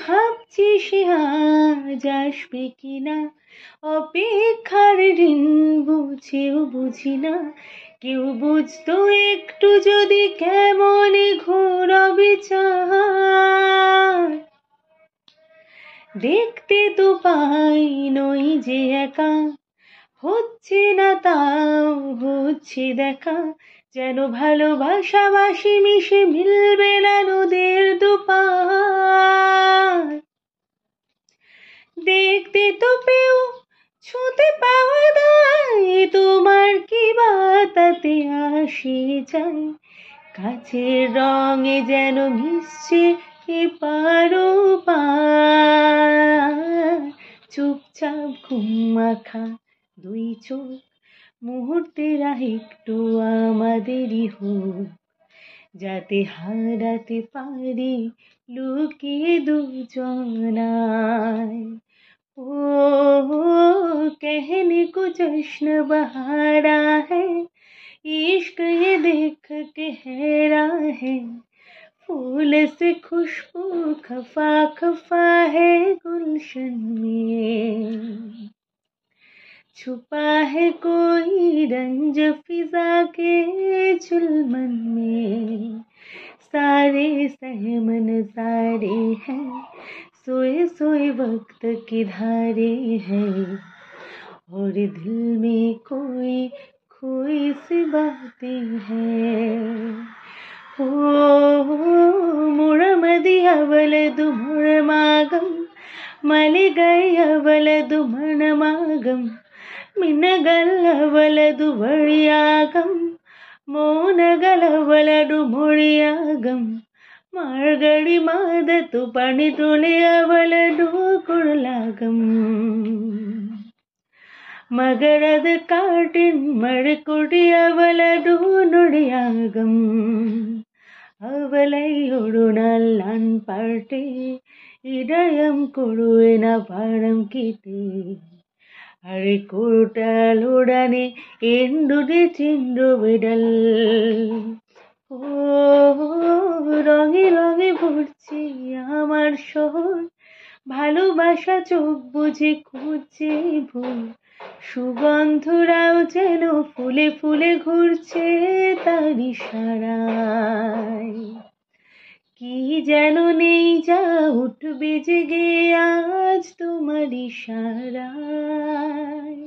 ভাবছি সে আজ আসবে কিনা, অপেক্ষার ঋণ বুঝেও বুঝি না। কেউ বুঝতো একটু যদি কেমন ঘোর বিচার। দেখতে তো পাই নই যে একা, হচ্ছে না তাও হচ্ছে দেখা। যেন ভালোবাসাবাসি মিশে মিলবে না নদীর দুপার। দেখতে তো পেও ছুঁতে পাওয়া দায়, তোমার কি বা তাতে আসে যায়। কাছের রঙে যেন মিশছে এপার ওপার। চুপচাপ ঘুম মাখা দুই চোখ, মুহূর্তের একটু আমাদেরই হোক, যাতে হারাতে পারি লুকিয়ে দুজনায়। ओ कहने को जश्न बहारा है, इश्क ये देख के हैरान है। फूल से खुशबू खफा खफा है गुलशन में, छुपा है कोई रंज फिजा के चुलमन में। सारे सहमन सारे हैं, सोए सोए वक्त की धारे हैं, और दिल में कोई खोई सी बातें हैं। ओ मुड़मदी अवलदु मुड़मागम, मलिगई अवलदु मनमागम, मिनगल्लवलदु वळियागम, ಮೌನಗಲವಲಡು ಮುಳಿಯಾಗಂ. ಮಾರ್ಗಡಿ ಮಾದತು ಪಣಿ ತುಳಿಯವಲಡು ಕುಳಲಾಗಂ. மகரது காட்டின் மழைக்குடியவளடு நொடியாகம். அவளை ஒரு நாள் நான் பார்த்தேன், இதயம் கொழுவென பாடம் கேட்டேன். அரை கூட்டலுடனே எண்டுதி চিন্দ্র বিড়াল। ও রঙে রঙে ভরছে আমার শহর, ভালোবাসা চোখ বুঝে খুঁজছে ভোর। সুগন্ধরাও যেন ফুলে ফুলে ঘুরছে তার ইশারায়। কি যেন নেই যা উঠবে জেগে আজ তোমার ইশারায়।